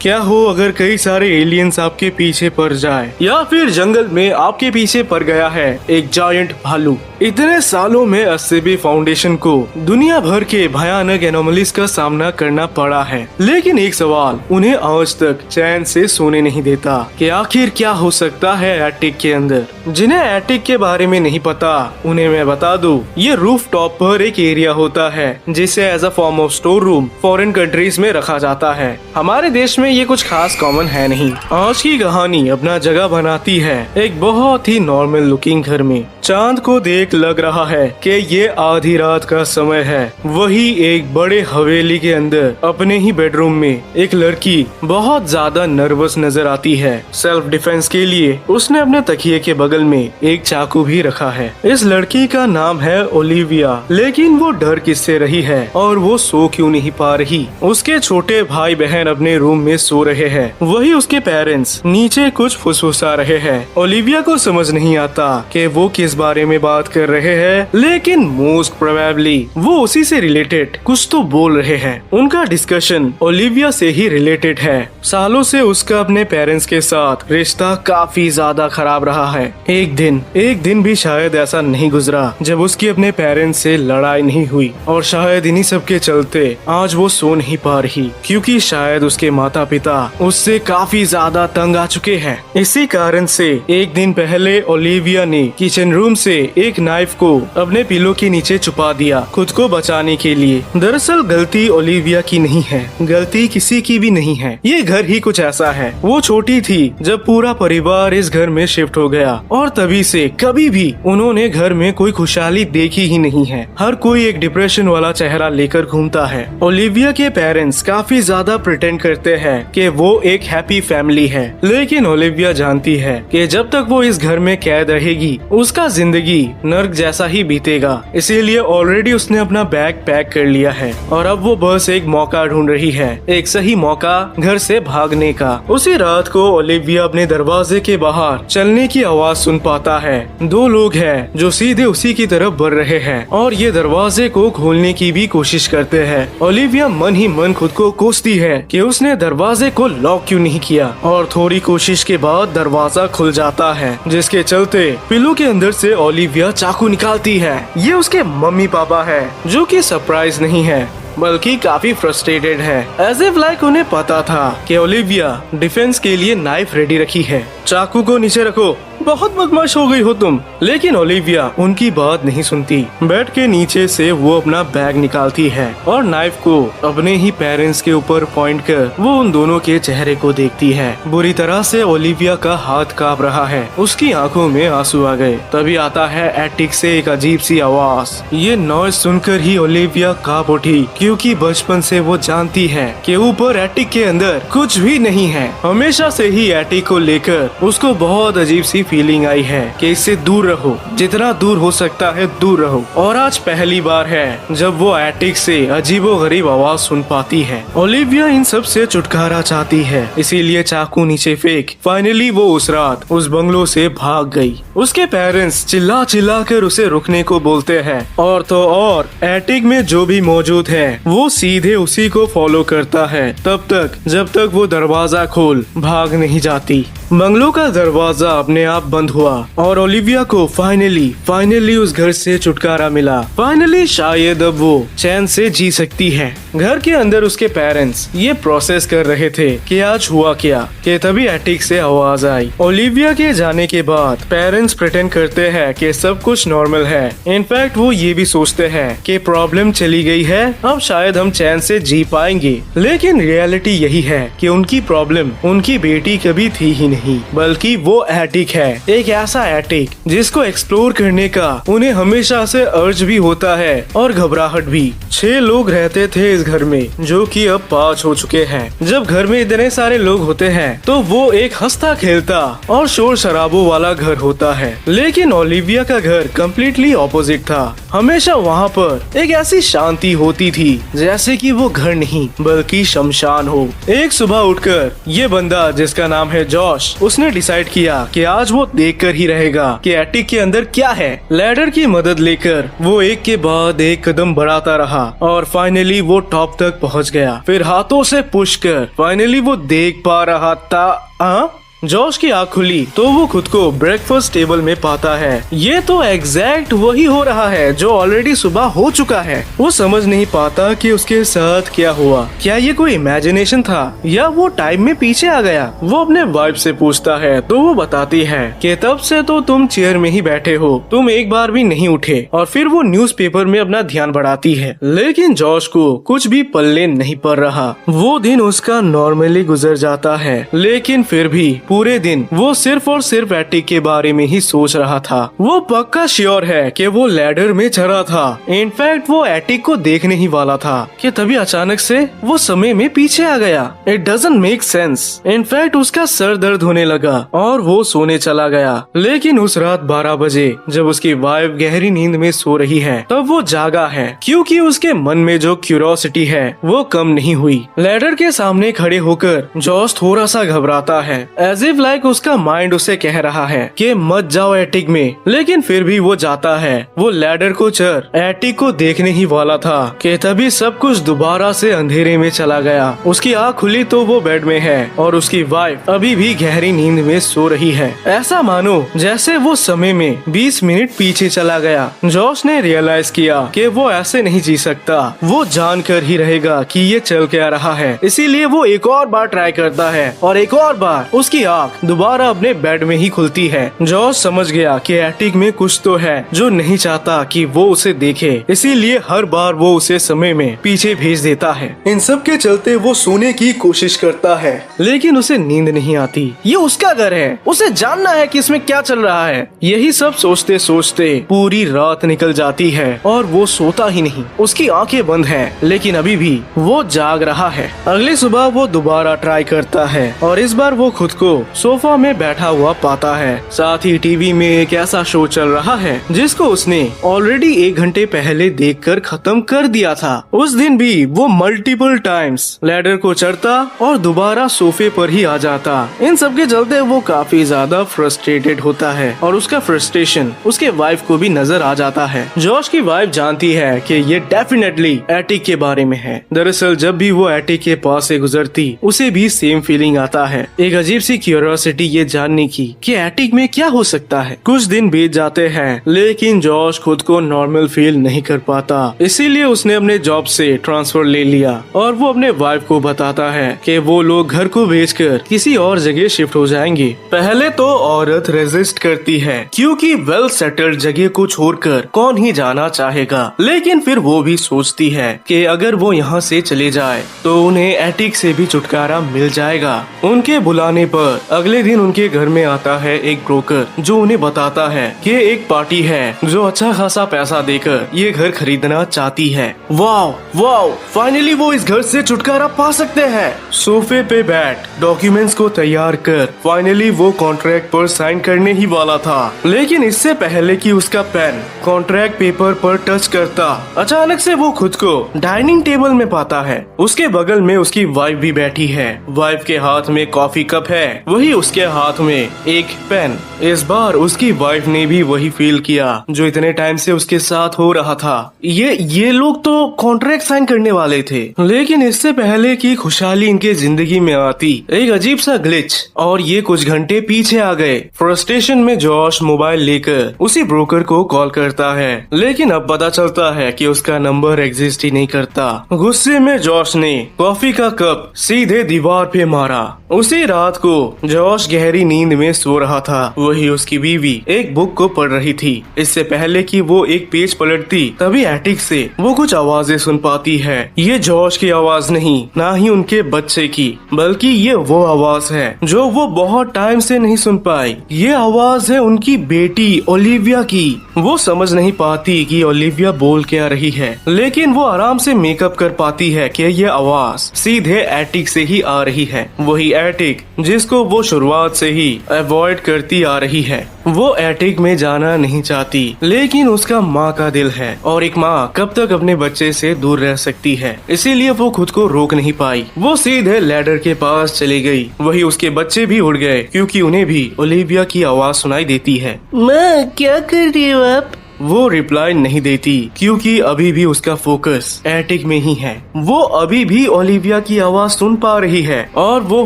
क्या हो अगर कई सारे एलियंस आपके पीछे पड़ जाए, या फिर जंगल में आपके पीछे पड़ गया है एक जायंट भालू। इतने सालों में एससीबी फाउंडेशन को दुनिया भर के भयानक एनोमलीज का सामना करना पड़ा है, लेकिन एक सवाल उन्हें आज तक चैन से सोने नहीं देता कि आखिर क्या हो सकता है एटिक के अंदर। जिन्हें एटिक के बारे में नहीं पता उन्हें मैं बता दूं, ये रूफ टॉप पर एक एरिया होता है जिसे as a form of store room foreign countries में रखा जाता है। हमारे देश में ये कुछ खास कॉमन है नहीं। आज की कहानी अपना जगह बनाती है एक बहुत ही नॉर्मल लुकिंग घर में। चांद को देख लग रहा है कि ये आधी रात का समय है। वही एक बड़े हवेली के अंदर अपने ही बेडरूम में एक लड़की बहुत ज्यादा नर्वस नजर आती है। सेल्फ डिफेंस के लिए उसने अपने तकिए के बगल में एक चाकू भी रखा है। इस लड़की का नाम है ओलिविया, लेकिन वो डर किससे रही है और वो सो क्यों नहीं पा रही। उसके छोटे भाई बहन अपने रूम में सो रहे हैं, वही उसके पेरेंट्स नीचे कुछ फुसफुसा रहे हैं। ओलिविया को समझ नहीं आता कि वो किस बारे में बात कर रहे हैं, लेकिन मोस्ट प्रोबेबली वो उसी से रिलेटेड कुछ तो बोल रहे हैं। उनका डिस्कशन ओलिविया से ही रिलेटेड है। सालों से उसका अपने पेरेंट्स के साथ रिश्ता काफी ज्यादा खराब रहा है। एक दिन भी शायद ऐसा नहीं गुजरा जब उसकी अपने पेरेंट्स से लड़ाई नहीं हुई, और शायद इन्हीं सब के चलते आज वो सो नहीं पा रही, क्योंकि शायद उसके माता पिता उससे काफी ज्यादा तंग आ चुके हैं। इसी कारण से एक दिन पहले ओलिविया ने किचन रूम से एक नाइफ को अपने पिलो के नीचे छुपा दिया खुद को बचाने के लिए। दरअसल गलती ओलिविया की नहीं है, गलती किसी की भी नहीं है। ये घर ही कुछ ऐसा है। वो छोटी थी जब पूरा परिवार इस घर में शिफ्ट हो गया, और तभी से कभी भी उन्होंने घर में कोई खुशहाली देखी ही नहीं है। हर कोई एक डिप्रेशन वाला चेहरा लेकर घूमता है। ओलिविया के पेरेंट्स काफी ज्यादा प्रिटेंड करते हैं कि वो एक हैप्पी फैमिली है, लेकिन ओलिविया जानती है कि जब तक वो इस घर में कैद रहेगी उसका जिंदगी नर्क जैसा ही बीतेगा। इसीलिए ऑलरेडी उसने अपना बैग पैक कर लिया है और अब वो बस एक मौका ढूंढ रही है, एक सही मौका घर से भागने का। उसी रात को ओलिविया अपने दरवाजे के बाहर चलने की आवाज सुन पाता है। दो लोग हैं जो सीधे उसी की तरफ बढ़ रहे हैं और ये दरवाजे को खोलने की भी कोशिश करते हैं। ओलिविया मन ही मन खुद को कोसती है कि उसने दरवाजे को लॉक क्यों नहीं किया, और थोड़ी कोशिश के बाद दरवाजा खुल जाता है, जिसके चलते पिलो के अंदर से ओलिविया चाकू निकालती है। ये उसके मम्मी पापा है, जो कि सरप्राइज नहीं है बल्कि काफी फ्रस्ट्रेटेड है। एज इफ लाइक उन्हें पता था कि ओलिविया डिफेंस के लिए नाइफ रेडी रखी है। चाकू को नीचे रखो, बहुत बदमाश हो गई हो तुम। लेकिन ओलिविया उनकी बात नहीं सुनती। बेड के नीचे से वो अपना बैग निकालती है और नाइफ को अपने ही पेरेंट्स के ऊपर पॉइंट कर वो उन दोनों के चेहरे को देखती है। बुरी तरह से ओलिविया का हाथ कांप रहा है, उसकी आंखों में आंसू आ गए। तभी आता है एटिक से एक अजीब सी आवाज। ये नॉइज सुनकर ही ओलिविया कांप उठी, क्योंकि बचपन से वो जानती है कि ऊपर एटिक के अंदर कुछ भी नहीं है। हमेशा से ही एटिक को लेकर उसको बहुत अजीब सी फीलिंग आई है कि इससे दूर रहो, जितना दूर हो सकता है दूर रहो। और आज पहली बार है जब वो एटिक से अजीबोगरीब आवाज सुन पाती है। ओलिविया इन सब से छुटकारा चाहती है, इसीलिए चाकू नीचे फेंक फाइनली वो उस रात उस बंगलो से भाग गई। उसके पेरेंट्स चिल्ला चिल्ला कर उसे रुकने को बोलते हैं, और तो और एटिक में जो भी मौजूद है वो सीधे उसी को फॉलो करता है, तब तक जब तक वो दरवाजा खोल भाग नहीं जाती। बंगलो का दरवाजा अपने आप बंद हुआ और ओलिविया को फाइनली उस घर से छुटकारा मिला। फाइनली शायद अब वो चैन से जी सकती है। घर के अंदर उसके पेरेंट्स ये प्रोसेस कर रहे थे कि आज हुआ क्या, कि तभी एटिक से आवाज आई। ओलिविया के जाने के बाद पेरेंट्स प्रिटेंड करते हैं कि सब कुछ नॉर्मल है। इनफैक्ट वो ये भी सोचते हैं कि प्रॉब्लम चली गई है, अब शायद हम चैन से जी पाएंगे। लेकिन रियलिटी यही है कि उनकी प्रॉब्लम उनकी बेटी कभी थी ही नहीं, बल्कि वो एटिक है। एक ऐसा एटिक जिसको एक्सप्लोर करने का उन्हें हमेशा से अर्ज भी होता है और घबराहट भी। 6 लोग रहते थे इस घर में, जो कि अब 5 हो चुके हैं। जब घर में इतने सारे लोग होते हैं तो वो एक हंसता खेलता और शोर शराबों वाला घर होता है। लेकिन ओलिविया का घर कम्प्लीटली ऑपोजिट था। हमेशा वहाँ पर एक ऐसी शांति होती थी जैसे कि वो घर नहीं बल्कि शमशान हो। एक सुबह उठकर ये बंदा जिसका नाम है जॉश उसने डिसाइड किया कि आज वो देखकर ही रहेगा कि एटिक के अंदर क्या है। लैडर की मदद लेकर वो एक के बाद एक कदम बढ़ाता रहा और फाइनली वो टॉप तक पहुंच गया। फिर हाथों से पुश कर फाइनली वो देख पा रहा था। जॉश की आँख खुली तो वो खुद को ब्रेकफास्ट टेबल में पाता है। ये तो एग्जैक्ट वही हो रहा है जो ऑलरेडी सुबह हो चुका है। वो समझ नहीं पाता कि उसके साथ क्या हुआ। क्या ये कोई इमेजिनेशन था या वो टाइम में पीछे आ गया। वो अपने वाइफ से पूछता है तो वो बताती है कि तब से तो तुम चेयर में ही बैठे हो, तुम एक बार भी नहीं उठे। और फिर वो न्यूज़पेपर में अपना ध्यान बढ़ाती है, लेकिन जॉश को कुछ भी पल्ले नहीं पड़ रहा। वो दिन उसका नॉर्मली गुजर जाता है, लेकिन फिर भी पूरे दिन वो सिर्फ और सिर्फ एटिक के बारे में ही सोच रहा था। वो पक्का श्योर है कि वो लैडर में चढ़ा था। इनफैक्ट वो एटिक को देखने ही वाला था कि तभी अचानक से वो समय में पीछे आ गया। It doesn't make sense. In fact उसका सर दर्द होने लगा और वो सोने चला गया। लेकिन उस रात 12 बजे जब उसकी वाइफ गहरी नींद में सो रही है तब वो जागा है, क्योंकि उसके मन में जो क्यूरियोसिटी है वो कम नहीं हुई। लैडर के सामने खड़े होकर जॉश थोड़ा सा घबराता है, एज इफ लाइक उसका माइंड उसे कह रहा है कि मत जाओ एटिक में, लेकिन फिर भी वो जाता है। वो लैडर को चढ़ एटिक को देखने ही वाला था कि तभी सब कुछ दोबारा से अंधेरे में चला गया। उसकी आँख खुली तो वो बेड में है और उसकी वाइफ अभी भी गहरी नींद में सो रही है। ऐसा मानो जैसे वो समय में 20 मिनट पीछे चला गया। जॉश ने रियलाइज किया कि वो ऐसे नहीं जी सकता। वो जान कर ही रहेगा कि ये चल क्या रहा है, इसीलिए वो एक और बार ट्राई करता है और एक और बार उसकी आँख दोबारा अपने बेड में ही खुलती है। जॉश समझ गया कि एटिक में कुछ तो है जो नहीं चाहता कि वो उसे देखे, इसीलिए हर बार वो उसे समय में पीछे भेज देता है। इन सब के चलते वो सोने की कोशिश करता है, लेकिन उसे नींद नहीं आती। ये उसका घर है, उसे जानना है कि इसमें क्या चल रहा है। यही सब सोचते सोचते पूरी रात निकल जाती है और वो सोता ही नहीं। उसकी आंखें बंद हैं, लेकिन अभी भी वो जाग रहा है। अगली सुबह वो दोबारा ट्राई करता है और इस बार वो खुद को सोफा में बैठा हुआ पाता है। साथ ही टीवी में एक ऐसा शो चल रहा है जिसको उसने ऑलरेडी 1 घंटे पहले देखकर खत्म कर दिया था। उस दिन भी वो मल्टीपल टाइम्स लैडर को चढ़ता और दोबारा सोफे पर ही आ जाता। इन सब के चलते वो काफी ज्यादा फ्रस्ट्रेटेड होता है और उसका फ्रस्ट्रेशन उसके वाइफ को भी नजर आ जाता है। जॉश की वाइफ जानती है कि ये डेफिनेटली एटिक के बारे में है। दरअसल जब भी वो एटिक के पास से गुजरती उसे भी सेम फीलिंग आता है, एक अजीब सी क्यूरियोसिटी ये जानने की कि एटिक में क्या हो सकता है। कुछ दिन बीत जाते हैं, लेकिन जॉश खुद को नॉर्मल फील नहीं कर पाता, इसीलिए उसने अपने जॉब से ट्रांसफर ले लिया और वो अपने वाइफ को बताता है कि वो लोग घर को बेचकर किसी और जगह शिफ्ट हो जाएंगे। पहले तो औरत रेजिस्ट करती है, क्योंकि वेल सेटल्ड जगह को छोड़कर कौन ही जाना चाहेगा, लेकिन फिर वो भी सोचती है कि अगर वो यहाँ से चले जाए तो उन्हें एटिक से भी छुटकारा मिल जाएगा। उनके बुलाने पर अगले दिन उनके घर में आता है एक ब्रोकर जो उन्हें बताता है कि एक पार्टी है जो अच्छा खासा पैसा देकर ये घर खरीदना चाहती है। वाओ वाओ, फाइनली वो इस घर से छुटकारा पा सकते हैं। सोफे पे बैठ डॉक्यूमेंट्स को तैयार कर फाइनली वो कॉन्ट्रैक्ट पर साइन करने ही वाला था, लेकिन इससे पहले कि उसका पेन कॉन्ट्रैक्ट पेपर पर टच करता, अचानक से वो खुद को डाइनिंग टेबल में पाता है। उसके बगल में उसकी वाइफ भी बैठी है। वाइफ के हाथ में कॉफी कप है, वही उसके हाथ में एक पेन। इस बार उसकी वाइफ ने भी वही फील किया जो इतने टाइम से उसके साथ हो रहा था। ये लोग तो कॉन्ट्रैक्ट साइन करने वाले थे, लेकिन इससे पहले कि खुशहाली इनके जिंदगी में आती एक अजीब सा ग्लिच और ये कुछ घंटे पीछे आ गए। फ्रस्ट्रेशन में जॉश मोबाइल लेकर उसी ब्रोकर को कॉल करता है, लेकिन अब पता चलता है कि उसका नंबर एग्जिस्ट ही नहीं करता। गुस्से में जॉश ने कॉफी का कप सीधे दीवार पे मारा। उसी रात को जॉश गहरी नींद में सो रहा था, वही उसकी बीवी एक बुक को पढ़ रही थी। इससे पहले कि वो एक पेज पलटती तभी एटिक से वो कुछ आवाजें सुन पाती है। ये जॉश की आवाज नहीं, ना ही उनके बच्चे की, बल्कि ये वो आवाज है जो वो बहुत टाइम से नहीं सुन पाई। ये आवाज है उनकी बेटी ओलिविया की। वो समझ नहीं पाती कि ओलिविया बोल क्या रही है, लेकिन वो आराम से मेकअप कर पाती है कि ये आवाज सीधे एटिक से ही आ रही है। वही एटिक जिसको को वो शुरुआत से ही अवॉइड करती आ रही है। वो एटिक में जाना नहीं चाहती, लेकिन उसका माँ का दिल है और एक माँ कब तक अपने बच्चे से दूर रह सकती है, इसीलिए वो खुद को रोक नहीं पाई। वो सीधे लैडर के पास चली गई। वही उसके बच्चे भी उड़ गए क्योंकि उन्हें भी ओलिविया की आवाज सुनाई देती है। माँ क्या कर रही हो आप? वो रिप्लाई नहीं देती क्योंकि अभी भी उसका फोकस एटिक में ही है। वो अभी भी ओलिविया की आवाज सुन पा रही है और वो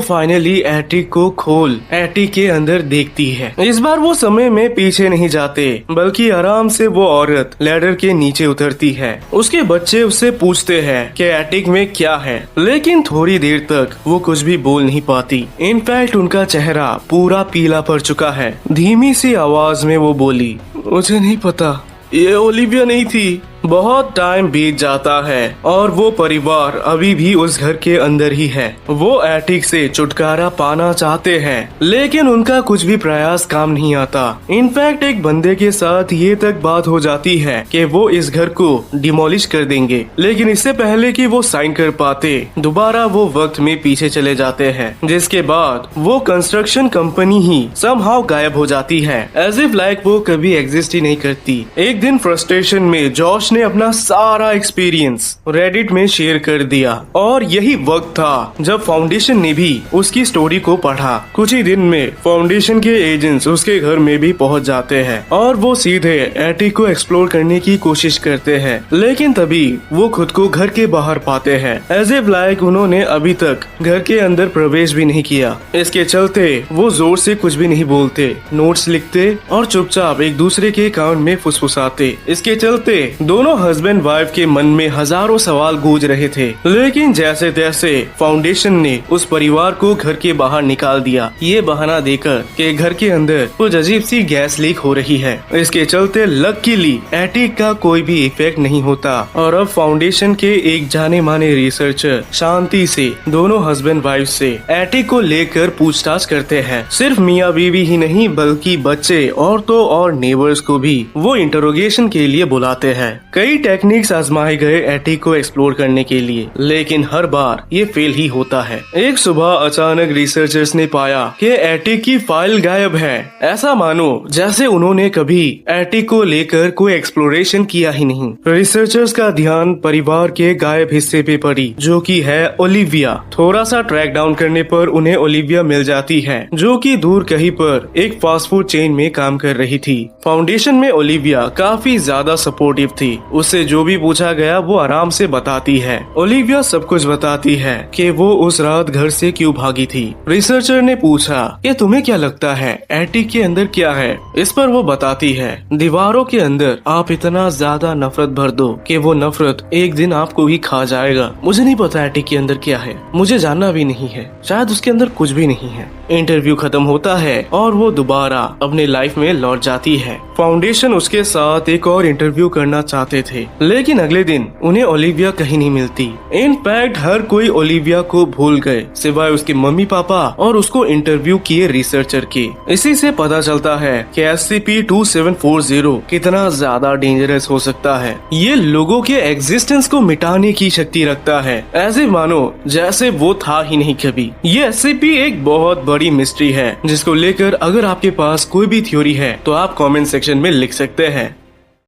फाइनली एटिक को खोल एटिक के अंदर देखती है। इस बार वो समय में पीछे नहीं जाते, बल्कि आराम से वो औरत लैडर के नीचे उतरती है। उसके बच्चे उससे पूछते हैं कि एटिक में क्या है, लेकिन थोड़ी देर तक वो कुछ भी बोल नहीं पाती। इनफैक्ट उनका चेहरा पूरा पीला पड़ चुका है। धीमी सी आवाज में वो बोली, मुझे नहीं पता, ये ओलिविया नहीं थी। बहुत टाइम बीत जाता है और वो परिवार अभी भी उस घर के अंदर ही है। वो एटिक से छुटकारा पाना चाहते हैं, लेकिन उनका कुछ भी प्रयास काम नहीं आता। इनफैक्ट एक बंदे के साथ ये तक बात हो जाती है कि वो इस घर को डिमोलिश कर देंगे, लेकिन इससे पहले कि वो साइन कर पाते दोबारा वो वक्त में पीछे चले जाते हैं, जिसके बाद वो कंस्ट्रक्शन कंपनी ही समहाउ गायब हो जाती है, एज इफ लाइक वो कभी एग्जिस्ट ही नहीं करती। एक दिन फ्रस्ट्रेशन में जॉश ने अपना सारा एक्सपीरियंस रेडिट में शेयर कर दिया और यही वक्त था जब फाउंडेशन ने भी उसकी स्टोरी को पढ़ा। कुछ ही दिन में फाउंडेशन के एजेंट्स उसके घर में भी पहुंच जाते हैं और वो सीधे एटिक को एक्सप्लोर करने की कोशिश करते हैं, लेकिन तभी वो खुद को घर के बाहर पाते हैं, एज इफ लाइक उन्होंने अभी तक घर के अंदर प्रवेश भी नहीं किया। इसके चलते वो जोर से कुछ भी नहीं बोलते, नोट्स लिखते और चुपचाप एक दूसरे के कान में फुसफुसाते। इसके चलते दोनों हस्बैंड वाइफ के मन में हजारों सवाल गूंज रहे थे, लेकिन जैसे तैसे फाउंडेशन ने उस परिवार को घर के बाहर निकाल दिया, ये बहाना देकर कि घर के अंदर कुछ अजीब सी गैस लीक हो रही है। इसके चलते लकीली एटिक का कोई भी इफेक्ट नहीं होता और अब फाउंडेशन के एक जाने माने रिसर्चर शांति से दोनों हस्बैंड वाइफ से एटिक को लेकर पूछताछ करते हैं। सिर्फ मियाँ बीवी ही नहीं, बल्कि बच्चे और तो और नेबर्स को भी वो इंटरोगेशन के लिए बुलाते हैं। कई टेक्निक्स आजमाए गए एटिक को एक्सप्लोर करने के लिए, लेकिन हर बार ये फेल ही होता है। एक सुबह अचानक रिसर्चर्स ने पाया कि एटिक की फाइल गायब है। ऐसा मानो जैसे उन्होंने कभी एटिक को लेकर कोई एक्सप्लोरेशन किया ही नहीं। रिसर्चर्स का ध्यान परिवार के गायब हिस्से पे पड़ी, जो कि है ओलिविया। थोड़ा सा ट्रैक डाउन करने पर उन्हें ओलिविया मिल जाती है, जो कि दूर कहीं पर एक फास्ट फूड चेन में काम कर रही थी। फाउंडेशन में ओलिविया काफी ज्यादा सपोर्टिव थी। उससे जो भी पूछा गया वो आराम से बताती है। ओलिविया सब कुछ बताती है कि वो उस रात घर से क्यों भागी थी। रिसर्चर ने पूछा कि तुम्हें क्या लगता है एटिक के अंदर क्या है। इस पर वो बताती है, दीवारों के अंदर आप इतना ज्यादा नफरत भर दो कि वो नफरत एक दिन आपको ही खा जाएगा। मुझे नहीं पता एटिक के अंदर क्या है, मुझे जानना भी नहीं है, शायद उसके अंदर कुछ भी नहीं है। इंटरव्यू खत्म होता है और वो दोबारा अपने लाइफ में लौट जाती है। फाउंडेशन उसके साथ एक और इंटरव्यू करना चाहते थे, लेकिन अगले दिन उन्हें ओलिविया कहीं नहीं मिलती। इनफैक्ट हर कोई ओलिविया को भूल गए सिवाय उसके मम्मी पापा और उसको इंटरव्यू किए रिसर्चर के। इसी से पता चलता है कि SCP-2740 कितना ज्यादा डेंजरस हो सकता है। ये लोगों के एग्जिस्टेंस को मिटाने की शक्ति रखता है, ऐसे मानो जैसे वो था ही नहीं कभी। ये SCP एक बहुत बड़ी मिस्ट्री है, जिसको लेकर अगर आपके पास कोई भी थ्योरी है तो आप कमेंट सेक्शन में लिख सकते हैं।